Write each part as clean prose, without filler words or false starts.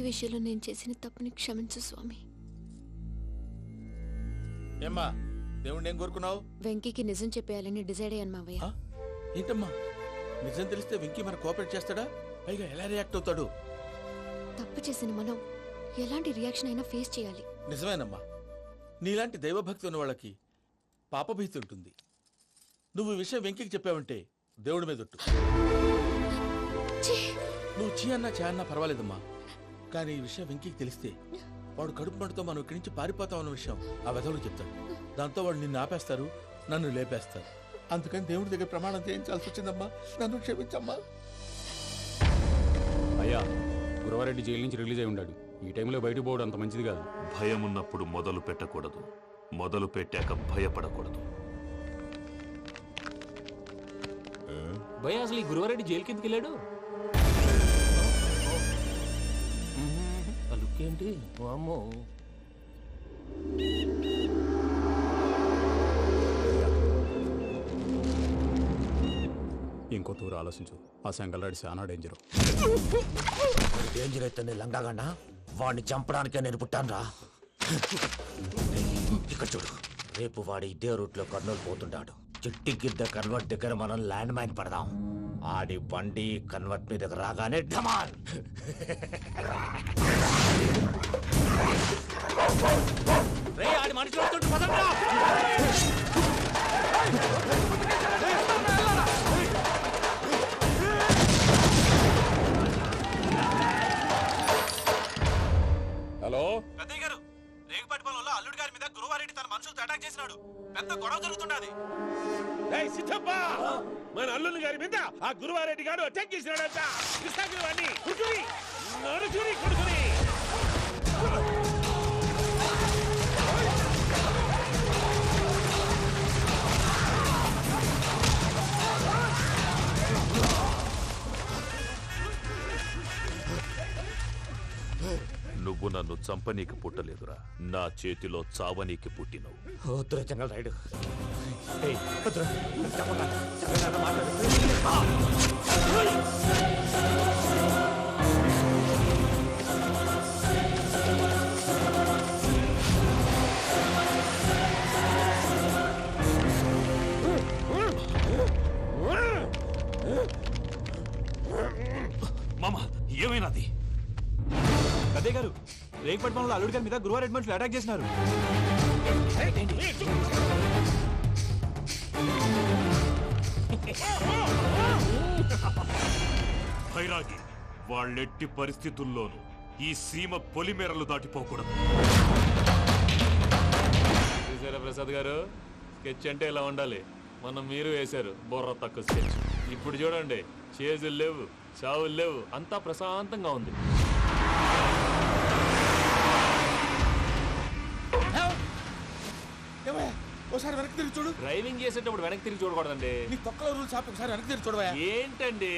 విషయంలో నేను చేసిన తప్పుని క్షమించు స్వామి. ఏమ్మా దేవుణ్ణి ఏం కోరుకున్నావు? వెంకీకి నిజం చెప్పేయాలని డిసైడ్ అయ్యాను మావయ్య. ఏంటమ్మా నిజం తెలిస్తే వెంకీ మన కోఆపరేట్ చేస్తాడా? పైగా ఎలా రియాక్ట్ అవుతాడు? తప్పు చేసిన మనం ఎలాంటి రియాక్షన్ అయినా ఫేస్ చేయాలి. నిజమేనమ్మా, నీలాంటి దైవభక్తి ఉన్న వాళ్ళకి పాపభీతి ఉంటుంది. నువ్వు ఈ విషయం వెంకీకి చెప్పావంటే దేవుడి మీద ఒట్టు. నువ్వు చీ అన్నా చే అన్నా పర్వాలేదమ్మా, కానీ ఈ విషయం వెంకీకి తెలిస్తే వాడు కడుపు మంటతో మనం ఇక్కడి నుంచి పారిపోతాం అన్న విషయం ఆ వెధవుడు చెప్తాడు. దాంతో వాడు నిన్ను ఆపేస్తారు, నన్ను లేపేస్తారు. అందుకని దేవుడి దగ్గర ప్రమాణం చేయించాల్సి వచ్చిందమ్మా, నన్ను క్షమించమ్మా. అయ్యా, గురవారెడ్డి జైలు నుంచి రిలీజ్ అయి ఉన్నాడు. ఈ టైంలో బయటకు పోవడం అంత మంచిది కాదు. భయం ఉన్నప్పుడు మొదలు పెట్టకూడదు, మొదలు పెట్టాక భయపడకూడదు. భయ అసలు ఈ గురువారెడ్డి జైలు కిందకి వెళ్ళాడు. లుక్ ఏంటి? అమ్మో, ఇంకో తూరు ఆలోచించు. ఆ సంగల్లాడి చాలా డేంజర్. డేంజర్ అయితే లంగాగండా వాడిని చంపడానికే నేను పుట్టాను రా. ఇక్కడ చూడు, రేపు వాడు ఇదే రూట్ లో కర్నూలు పోతుంటాడు. చిట్టి గిద్ద కన్వర్ట్ దగ్గర మనం ల్యాండ్ మైన్ పడదాం. ఆడి బండి కన్వర్ట్ మీద రాగానే ఢమాన్. ఆడి మనిషి వస్తుంటే పదండ్రా. హలో పెద్దయ్య గారు, రేగుపాటి పొలంలో అల్లుడి గారి మీద గురువారెడ్డి తన మనుషులతో అటాక్ చేసినాడు. పెద్ద గొడవ జరుగుతున్నది. మన అల్లుడి గారి మీద ఆ గురువారెడ్డి గారు అటాక్ చేసినాడంట. కృష్ణాగిరి కొడుకుని నరుచుని కొడుకుని. నువ్వు నన్ను చంపనీకి పుట్టలేదురా, నా చేతిలో చావనీకి పుట్టినవు. వద్దురా జంగల్ రైడ్. మామ ఏమైనాది? పెద్దయ్య గారు, రేగుపాటి పొలంలో అల్లుడి గారి మీద గురువారెడ్డి మనుషులు అటాక్ చేసినారు. భైరాగి, వాళ్ళెట్టి పరిస్థితుల్లోనూ ఈ సీమ పొలిమేరలు దాటిపోకూడదు. చూసారా ప్రసాద్ గారు, స్కెచ్ అంటే ఇలా ఉండాలి. మనం మీరు వేశారు బొర్ర తక్కువ స్కెచ్. ఇప్పుడు చూడండి, చేజులు లేవు, చావులు లేవు, అంతా ప్రశాంతంగా ఉంది. ఒకసారి వెనక్కి తిరిగి చూడు. డ్రైవింగ్ చేసేటప్పుడు వెనక్కి తిరిగి చూడకూడదండి. నీ తొక్కలో రూల్స్ ఆపి ఒకసారి వెనక్కి తిరిగి చూడవా. ఏంటండి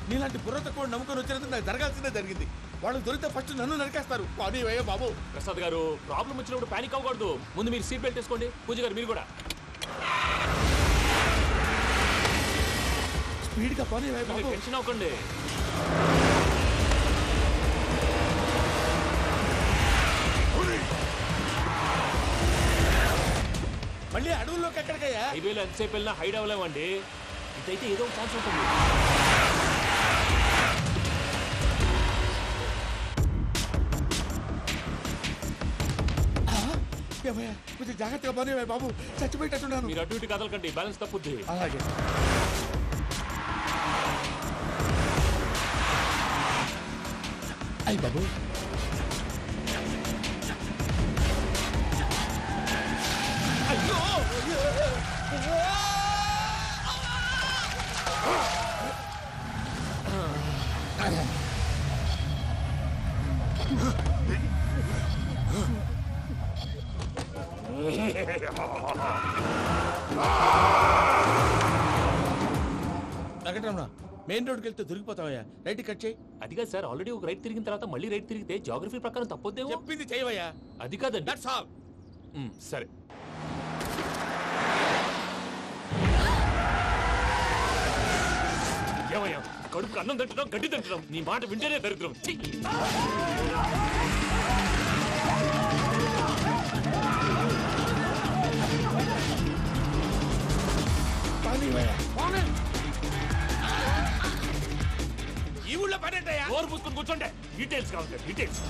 నీలాంటి బుర్ర తక్కువ నమ్ముకొని వచ్చినందుకు నాకు జరగాల్సిందే జరిగింది. వాళ్ళు దొరికితే ఫస్ట్ నన్ను నరికేస్తారు. పానీ వయ్యా బాబు. ప్రసాద్ గారు, ప్రాబ్లం వచ్చినప్పుడు పానిక్ అవ్వకూడదు. ముందు మీరు సీట్ బెల్ట్ వేసుకోండి. పూజ గారు మీరు కూడా స్పీడ్ గా పానీ వయ్యా బాబు. టెన్షన్ అవ్వకండి. మళ్ళీ అడవుల్లోకి ఎక్కడికయ్యా? హైవేలో ఎంతసేపు వెళ్ళినా హైడ్ అవ్వలేమండి. ఇదైతే ఏదో ఒక ఛాన్స్ ఉంటుంది. కొంచెం జాగ్రత్తగా పానీ వయ్యా బాబు, చచ్చిపోయేటట్టున్నాను. మీరు అటు ఇటు కదలకండి, బ్యాలెన్స్ తప్పుద్ది. అలాగే. అయ్యి బాబు, వెంకటరమణ, మెయిన్ రోడ్కి వెళ్తే దొరికిపోతావయ్యా. రైట్ కట్ చేయి. అది కాదు సార్, ఆల్రెడీ ఒక రైట్ తిరిగిన తర్వాత మళ్ళీ రైట్ తిరిగితే జాగ్రఫీ ప్రకారం తప్పొద్దేమో. చెప్పింది చేయవయ్యా. అది కాదండి. That's all. సరే. ఏమయ్యా కడుపు అన్నం తింటున్నాం గడ్డి తింటున్నాం నీ మాట వింటేనే దరిద్రం ఛీ! ఈ ఊళ్ళో పనేటయ్యా? నోరు పూసుకొని కూర్చోండి డీటెయిల్స్ కావాలి డీటెయిల్స్.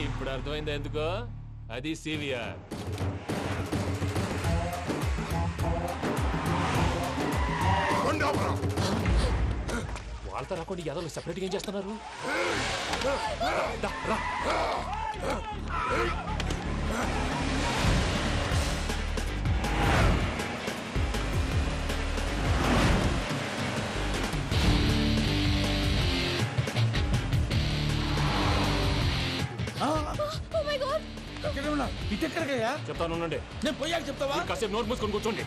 ఇప్పుడు అర్థమైంది ఎందుకో అది సివిఆర్. వాళ్ళతో రాకుండా యాదవ్ సెపరేట్గా ఏం చేస్తున్నారు? దా, రా. ఎక్కడ ఉన్నా? ఇటు ఎక్కడికయ్యా? చెప్తాను ఉండండి. నేను పోయాక చెప్తావా? కాసేపు నోట్ మూసుకొని కూర్చోండి.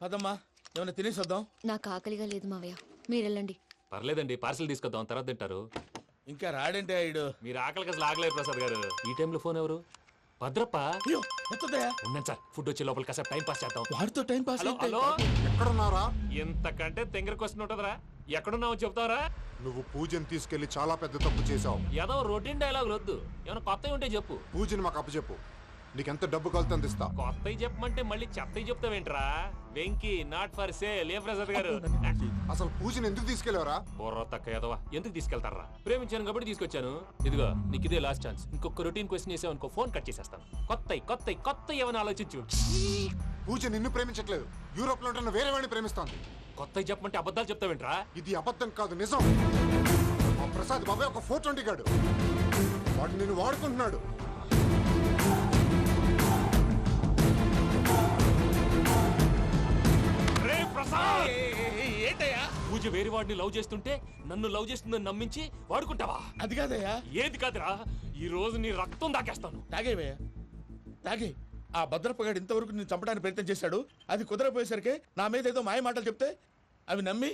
పదమ్మా, ఏమైనా తినేసి వద్దాం. నాకు ఆకలిగా లేదు మావయ్య, మీరు వెళ్ళండి. పర్లేదండి, పార్సిల్ తీసుకొద్దాం, తర్వాత తింటారు. ఇంకా రాడంటే ఆయుడు. మీరు ఆకలికి అసలు ఆగలేదు ప్రసాద్ గారు. ఈ టైంలో ఫోన్ ఎవరు? భద్రప్ప. అయ్యో ఎత్తదయ్యా? ఉన్నాను సార్, ఫుడ్ వచ్చే లోపల కాసేపు టైం పాస్ చేద్దాం. వాడితో టైం పాస్ హలో అయితే హలో, ఎక్కడున్నారా? ఇంతకంటే తెంగర క్వశ్చన్ ఉంటుందిరా. ఎక్కడున్నావు చెప్తావరా? నువ్వు పూజని తీసుకెళ్లి చాలా పెద్ద తప్పు చేశావు. ఏదో రొటీన్ డైలాగ్ వద్దు, ఏమైనా కొత్తవి ఉంటే చెప్పు. పూజని మాకు అప్పచెప్పు, నీకెంత డబ్బు కలితే అందిస్తా. కొత్తవి చెప్పమంటే మళ్ళీ చెత్తవి చెప్తావేంట్రా? Venky not for sale. ఏ ప్రసాద్ గారు? అసలు పూజని ఎందుకు తీసుకెళ్లేవరా? బుర్ర తక్క ఏదవా, ఎందుకు తీసుకెళ్తారా? ప్రేమించాను కాబట్టి తీసుకొచ్చాను. ఇదిగో నీకు ఇదే లాస్ట్ ఛాన్స్. ఇంకొక రొటీన్ క్వశ్చన్ చేసావు అనుకో, ఫోన్ కట్ చేసేస్తాను. కొత్త ఏమైనా ఆలోచించు. పూజ నిన్ను ప్రేమించట్లేదు, యూరోప్ లో ఉంటున్న వేరే వాడిని ప్రేమిస్తాంది. కొత్తవి చెప్పమంటే అబద్ధాలు చెప్తావేంట్రా? ఇది అబద్ధం కాదు, నిజం. మా ప్రసాద్ బాబాయ్ ఒక 420 గాడు, వాడు నిన్ను వాడుకుంటున్నాడు. ఏంటయ్యా? పూజ వేరే వాడిని లవ్ చేస్తుంటే నన్ను లవ్ చేస్తుందని నమ్మించి వాడుకుంటావా? అది కాదయ్యా. ఏది కాదురా, ఈ రోజు నీ రక్తం దాకేస్తాను. తాగేవయ్యా, తాగే. ఆ భద్రపగాడు ఇంతవరకు నేను చంపడానికి ప్రయత్నం చేశాడు. అది కుదరపోయేసరికి నా మీద ఏదో మాయ మాటలు చెప్తే అవి నమ్మి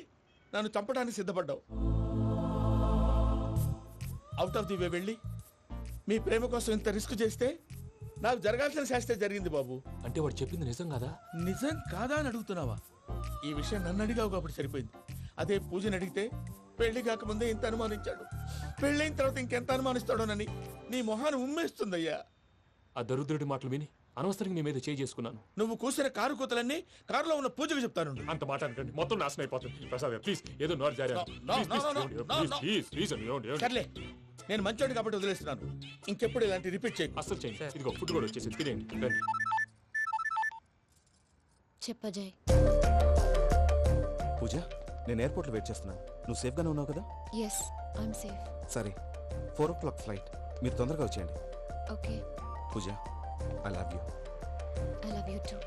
నన్ను చంపడానికి సిద్ధపడ్డావు. అవుట్ ఆఫ్ ది వే వెళ్ళి మీ ప్రేమ కోసం ఇంత రిస్క్ చేస్తే నాకు జరగాల్సిన శాస్త్రే జరిగింది బాబు. అంటే వాడు చెప్పింది నిజం కదా? నిజం కాదా అని అడుగుతున్నావా? ఈ విషయం నన్ను అడిగావు కాబట్టి సరిపోయింది. అదే పూజని అడిగితే పెళ్లి కాకముందే ఇంత అనుమానించాడు, పెళ్ళైన తర్వాత ఇంకెంత అనుమానిస్తాడోనని నీ మొహాన్ని ఉమ్మేస్తుందయ్యా. ఆ దరిద్రుడి మాటలు విని అనవసరంగా నీ మీద చేయి చేసుకున్నాను. నువ్వు కూసిన కారు కూతలన్నీ కారులో ఉన్న పూజకు చెప్తాను. అంత మాట అనకండి, మొత్తం నాశనం అయిపోతుంది. ప్రసాద్ ప్లీజ్, ఏదో నోరు జారీ. సర్లే, నేను మంచోడి కాబట్టి వదిలేస్తున్నాను. ఇంకెప్పుడు ఇలాంటి రిపీట్ చేయకు. అస్సలు చేయండి. ఇదిగో ఫుడ్ కూడా వచ్చేసి తినేయండి. రండి. చెప్పజాయ్. పూజ, నేను ఎయిర్పోర్ట్లో వెయిట్ చేస్తున్నాను. నువ్వు సేఫ్గానే ఉన్నావు కదా? Yes, I'm safe. సరే, 4 o'clock ఫ్లైట్. మీరు తొందరగా వచ్చేయండి. Okay. Pooja, I love you. I love you too.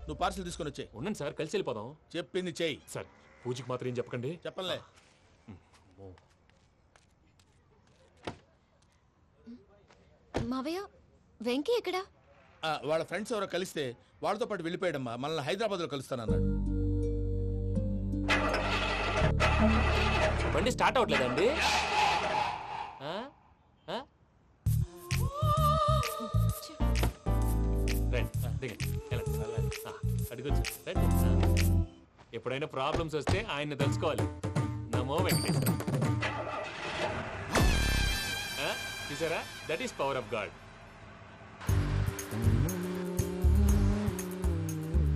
నువ్వు పార్సల్ తీసుకొని వచ్చే. ఉండండి సార్, కలిసి వెళ్ళిపోదాం. చెప్పింది చెయ్యి. సార్, పూజకి మాత్రం ఏం చెప్పకండి. చెప్పలే. మావయ్య, వెంకీ ఎక్కడా? వాళ్ళ ఫ్రెండ్స్ ఎవరో కలిస్తే వాళ్ళతో పాటు వెళ్ళిపోయాడమ్మా. మనల్ని హైదరాబాద్లో కలుస్తానన్నాడు. బండి స్టార్ట్ అవ్వట్లేదండి. అడుగొచ్చు. ఎప్పుడైనా ప్రాబ్లమ్స్ వస్తే ఆయన్ని తెలుసుకోవాలి. నమో వెంకటేశ్వర. చూసారా, that is power of God.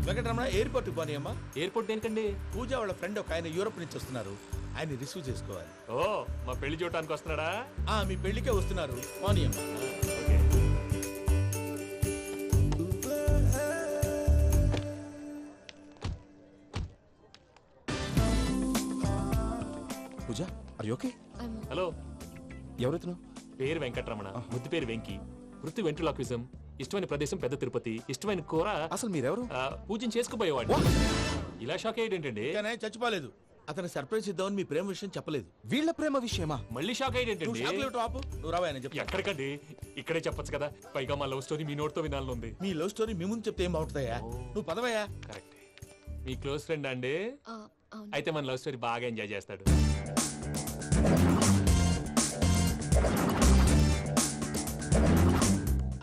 Venkataramana, ఎయిర్పోర్ట్కి పోనీ అమ్మా. ఎయిర్పోర్ట్ దేనికండి? పూజ వాళ్ళ ఫ్రెండ్ ఒక ఆయన యూరోప్ నుంచి వస్తున్నారు, ఆయన రిసీవ్ చేసుకోవాలి. ఓ, మా పెళ్లి చూడటానికి వస్తున్నాడా? మీ పెళ్లికే వస్తున్నారు, పోనీ అమ్మా. ఓకే. Are okay? హలో, ఎవరైతును? పేరు వెంకటరమణ, ముద్దు పేరు వెంకి, వృత్తి వెంట్రులాక్విజం, ఇష్టమైన ప్రదేశం పెద్ద తిరుపతి, ఇష్టమైన కూర. అసలు మీరెవరు? పూజను చేసుకుపోయేవాడు. ఇలా షాక్ అయ్యేటండి. చచ్చిపోలేదు. అతను సర్ప్రైజ్ ఇద్దామని మీ ప్రేమ విషయం చెప్పలేదు. వీళ్ళ ప్రేమ విషయమా? మళ్ళీ షాక్ అయ్యేటండి. నువ్వు రావా చెప్పి. ఎక్కడికండి, ఇక్కడే చెప్పొచ్చు కదా. పైగా మా లవ్ స్టోరీ మీ నోట్తో వినాలని ఉంది. మీ లవ్ స్టోరీ మీ ముందు చెప్తే ఏం బాగుంటుందయ్యా? నువ్వు పదవయ్యా. కరెక్ట్. మీ క్లోజ్ ఫ్రెండ్ అండి? అయితే మన లవ్ స్టోరీ బాగా ఎంజాయ్ చేస్తాడు.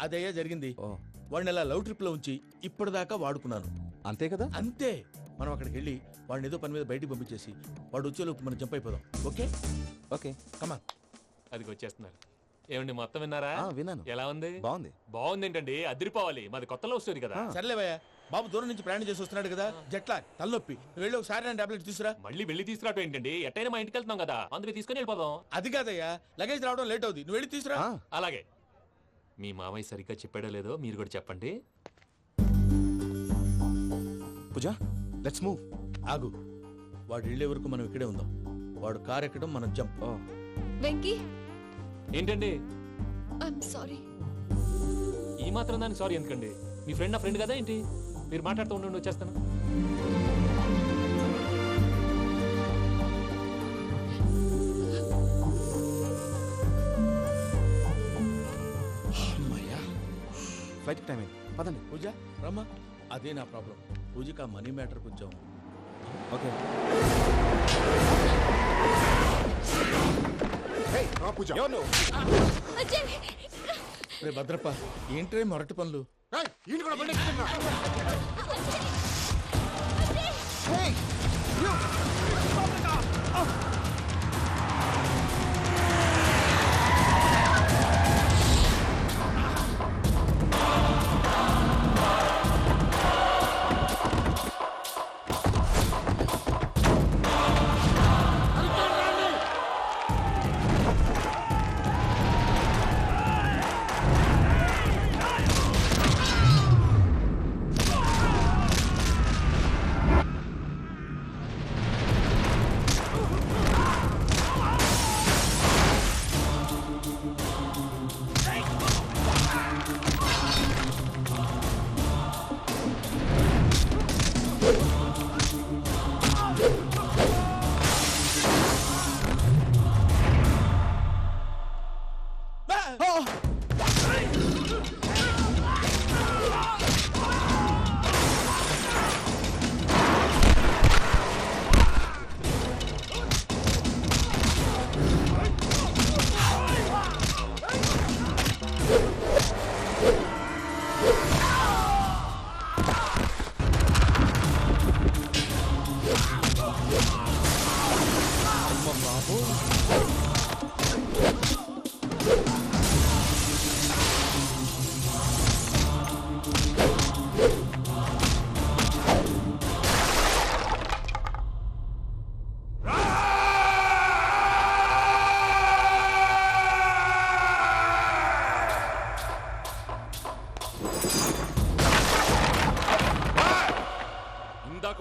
అదయ్యా జరిగింది. వాడిని అలా లవ్ ట్రిప్ లో ఉంచి ఇప్పటిదాకా వాడుకున్నాను. అంతే కదా? అంతే. మనం అక్కడికి వెళ్ళి వాడిని ఏదో పని మీద బయటికి పంపించేసి వాడు వచ్చేలోపు మనం జంప్ అయిపోదాం. ఓకే ఓకే కమా. అది వచ్చేస్తున్నారు. ఏమండి మొత్తం విన్నారా? విన్నాను. ఎలా ఉంది? బాగుంది. బాగుంది ఏంటండి, అదిరిపోవాలి. మాది కొత్త లవ్ స్టోరీ కదా. సర్లేవయ్యా, బాబు దూరం నుంచి ప్రయాణం చేసి వస్తున్నాడు కదా, జట్లా తలనొప్పి. వెళ్ళి ఒకసారి నా టాబ్లెట్ తీసుకురా. మళ్ళీ వెళ్ళి తీసుకురావటం ఏంటండి? ఎట్టైనా మా ఇంటికి వెళ్తున్నాం కదా, అందుకే తీసుకుని వెళ్ళిపోదాం. అది కాదయ్యా, లగేజ్ రావడం లేట్ అవుతుంది. నువ్వు వెళ్ళి తీసుకురా. అలాగే. మీ మామయ్య సరిగ్గా చెప్పాడో లేదో మీరు కూడా చెప్పండి. పూజ, లెట్స్ మూవ్. ఆగు, వాడు వెళ్ళే వరకు మనం ఇక్కడే ఉందాం. వాడు కార్ ఎక్కడం, మనం జంప్. వెంకీ, ఏంటండి? I'm sorry. ఈ మాత్రం దానికి సారీ ఎందుకండి? మీ ఫ్రెండ్ నా ఫ్రెండ్ కదా ఏంటి? మీరు మాట్లాడుతూ ఉండండి, వచ్చేస్తాను. ఫ్లైట్ టైం అయింది, పదండి. పూజ రమ్మా. అదే నా ప్రాబ్లం. పూజకి ఆ మనీ మ్యాటర్ కొంచెం. ఓకే. పూజ రే భద్రప్ప, ఏంట్రే మొరటి పనులు?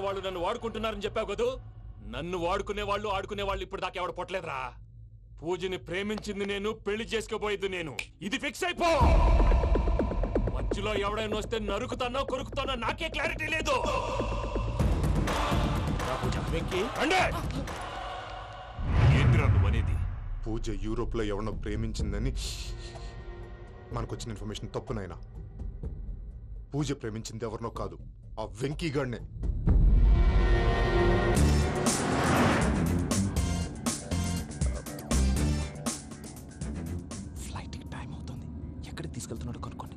వాళ్ళు నన్ను వాడుకుంటున్నారని చెప్పావు కదూ. నన్ను వాడుకునే వాళ్ళు ఆడుకునే వాళ్ళు ఇప్పుడు దాకా ఎవడ పొట్టలేదురా. పూజని ప్రేమించింది నేను, పెళ్లి చేసుకోబోయేది నేను. ఇది ఫిక్స్ అయిపో. మధ్యలో ఎవడైనా వస్తే నరుకుతానో కొరుకుతానో నాకే క్లారిటీ లేదు. ఏంటిరా నువ్వనేది? పూజ యూరోప్ లో ఎవరినో ప్రేమించిందని మనకొచ్చిన ఇన్ఫర్మేషన్ తప్పునైనా. పూజ ప్రేమించింది ఎవరినో కాదు, ఆ వెంకీ గాడినే. ఫ్లైట్ టైం అవుతుంది. ఎక్కడికి తీసుకెళ్తున్నాడో కనుక్కోండి.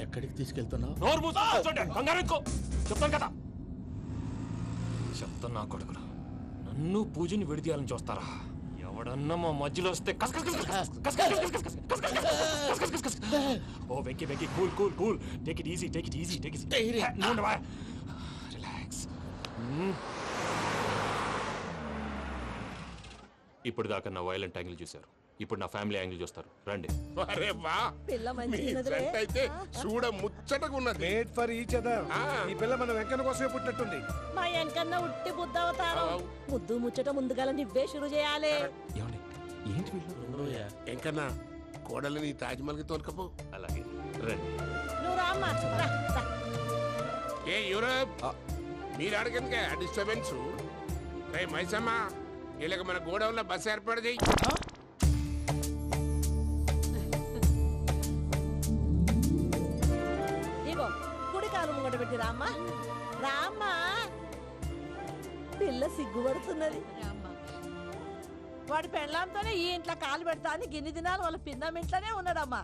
ఎక్కడికి తీసుకెళ్తున్నావు? చెప్తాను కదా. చెప్తాను నా కొడుకురా, నన్ను పూజని విడిదీయాలని చూస్తారా? ఎవడన్నా మా మధ్యలో వస్తే ఓ Venky Venky, cool cool cool, take it easy, take it easy, take it relax. ఇప్పుడు దాకా నా వైలెంట్ యాంగిల్ చూశారు. ఇప్పుడు నా ఫ్యామిలీ యాంగిల్ చూస్తారు రండి. అరే వా పిల్ల మీ మంచిగున్నదిలే. ఫ్రెండ్ అయితే చూడ ముచ్చటగా ఉన్నది. Made for each other. ఈ పిల్ల మన వెంకన్న కోసమే పుట్టినట్టుంది. మా వెనకన్నా ఉట్టి బుద్ధ అవతారం. ముద్దు ముచ్చట ముందుగాల నువ్వే షురు చేయాలి. ఏమండి ఏంటి వీళ్ళు? ఎంకన్నా కోడలిని తాజ్మహల్ కి తోలుకపో. అలాగే రండి. నువ్వు రామ్మా రా, రా. ఏ యూరప్ మీరు అడగనుక డిస్టర్బెన్స్. రే మైసమ్మ ఇలాగ మన గోడౌన్లో బస్సు ఏర్పాటు చేయి. ఇగో కుడి కాలు ముంగట పెట్టి రామ్మా. రామ్మా పిల్ల సిగ్గుపడుతున్నది. వాడి పెళ్ళాంతోనే ఈ ఇంట్లో కాలు పెడతా అని గిన్ని దినాలు వాళ్ళ పిన్నం ఇంట్లోనే ఉన్నాడమ్మా.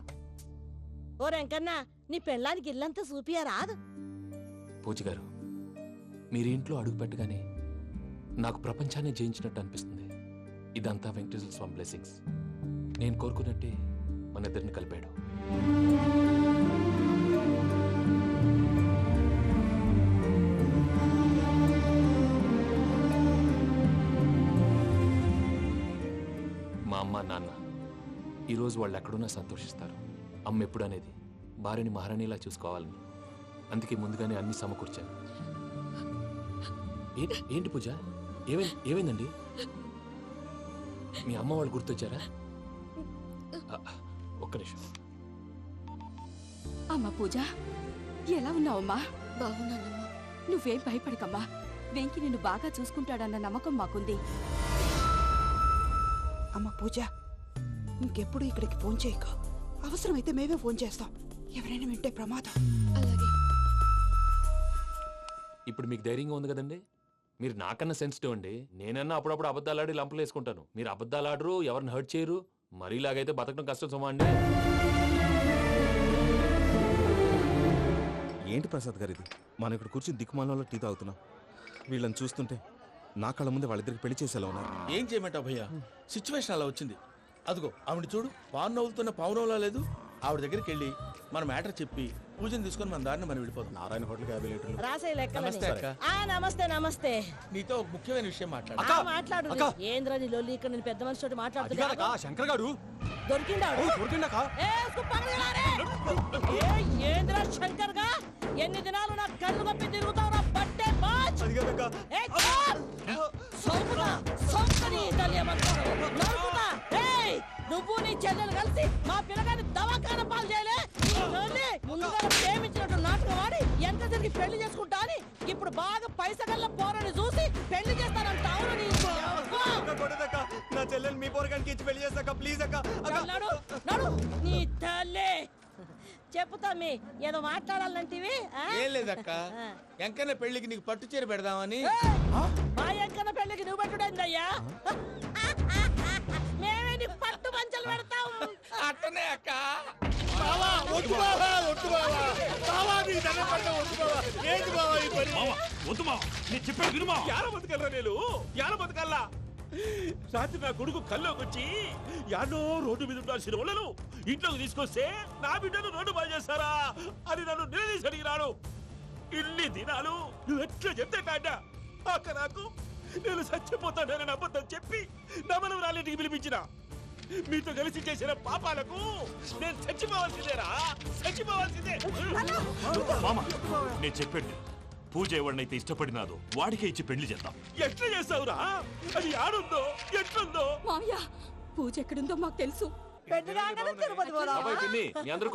ఓ వెంకన్నా నీ పెళ్ళానికి ఇల్లంతా చూపియా రాదు. పూజ గారు, మీరు ఇంట్లో అడుగు పెట్టగానే నాకు ప్రపంచాన్ని జయించినట్టు అనిపిస్తుంది. ఇదంతా వెంకటేశ్వర స్వామి బ్లెస్సింగ్స్. నేను కోరుకున్నట్టే మన ఇద్దరిని కలిపాడు. మా అమ్మ నాన్న ఈరోజు వాళ్ళు ఎక్కడున్నా సంతోషిస్తారు. అమ్మ ఎప్పుడు అనేది భార్యని మహారాణిలా చూసుకోవాలని. అందుకే ముందుగానే అన్ని సమకూర్చాను. ఏంటి పూజ, ఏమైందండి? మీ అమ్మ వాళ్ళు గుర్తొచ్చారా? ఒక్క నిమిషం. అమ్మా పూజ, ఎలా ఉన్నావమ్మా? బాగున్నానమ్మా. నువ్వేం భయపడకమ్మా. వెంకి నిన్ను బాగా చూసుకుంటాడన్న నమ్మకం మాకుంది. అమ్మ పూజ, ఇంకెప్పుడు ఇక్కడికి ఫోన్ చేయక. అవసరమైతే మేమే ఫోన్ చేస్తాం. ఎవరైనా వింటే ప్రమాదం. అలాగే. ఇప్పుడు మీకు ధైర్యంగా ఉంది కదండి. మీరు నాకన్నా సెన్సిటివ్ అండి. నేనన్నా అప్పుడప్పుడు అబద్ధాలాడి లంపలు వేసుకుంటాను. మీరు అబద్ధాలు ఆడరు, ఎవరిని హర్ట్ చేయరు. మరీలాగైతే బతకడం కష్టం సుమా అండి. ఏంటి ప్రసాద్ గారు ఇది? మనం ఇక్కడ కూర్చుని దిక్కుమాలలో టీ తాగుతున్నాం. వీళ్ళని చూస్తుంటే నా కళ్ళ ముందే వాళ్ళిద్దరికి పెళ్లి చేసేలా ఉన్నారు. ఏం చేయమంటావు భయ్యా, సిచ్యువేషన్ అలా వచ్చింది. అదిగో ఆవిడ చూడు, పాను నవ్వులుతున్న పావునంలా లేదు. ఆవిడ దగ్గరికి వెళ్ళి మన మ్యాటర్ చెప్పి పూజను తీసుకొని మన దారిని మనం వెళ్ళిపోతాం. నారాయణ హోటల్ 50 లీటర్లు. రాసే లెక్కలని. నమస్తే అక్క. నమస్తే నమస్తే. నీతో ఒక ముఖ్యమైన విషయం మాట్లాడు. మాట్లాడు. ఏంద్రా నీ లొల్లి? ఇక్కడ నేను పెద్ద మనిషితో మాట్లాడుతున్నా. శంకర్ గారు దొరికిందాడు. ఏంద్రా శంకర్ గా? ఎన్ని దినాలు నా కళ్ళు కప్పి తిరుగుతావు నా బట్టే బాచ్. నువ్వు నీ చెల్లెలు కలిసి మా పిల్లగాని దవాఖాన పాలు చేయలే. ముందుగా ప్రేమించినట్టు నాటకం ఆడి ఎంత తిరిగి పెళ్లి చేసుకుంటా అని ఇప్పుడు బాగా పైసగల్ల పోరని చూసి పెళ్లి చేస్తానంట. నా చెల్లెలు మీ పోరగానికి ఇచ్చి పెళ్లి చేస్తాక ప్లీజ్ అక్క. నడు నీ తల్లి. చెప్పుతా మీ ఏదో మాట్లాడాలంటివి. ఏం లేదక్క, ఎంకన్న పెళ్లికి నీకు పట్టు చీర పెడదామని. మా ఎంకన్న పెళ్లికి నువ్వు పెట్టుడైందయ్యా? మేమే నీకు పట్టు పంచలు పెడతాం. అట్టనే అక్క. వద్దు బావా, వద్దు బావా. బావా నీ దండం పెడతా, వద్దు బావా. ఏంటి బావా ఈ పని? వద్దు మావా, నేను చెప్పేది విను మావా. యాల బతకల్లా నేను, యాల బతకల్లా. రాత్రి నా కొడుకు కల్లోకి వచ్చి యాడో రోడ్డు మీద ఉండాల్సిన వాళ్ళను ఇంట్లోకి తీసుకొస్తే నా బిడ్డను రోడ్డు బాగా చేస్తారా అని నన్ను నిలదీసి అడిగినాడు. ఇన్ని దినాలు నువ్వు ఎట్లా చెప్తే కాడ అక్క నాకు నేను చచ్చిపోతానని అబద్ధం చెప్పి నా మనవరాలింటికి పిలిపించిన. మీతో కలిసి చేసిన పాపాలకు నేను చచ్చిపోవాల్సిందేరా, చచ్చిపోవాల్సిందే. మామ నేను చెప్పండి, పూజ ఎవరినైతే ఇష్టపడినాదో వాడికే ఇచ్చి పెళ్లి చేద్దాం. ఎట్లా చేస్తావురా? అది ఆడుందో ఎట్లుందో? మావయ్య, పూజ ఎక్కడుందో మాకు తెలుసు. పెద్ద తిరుపతి పోదామా? మీ అందరికీ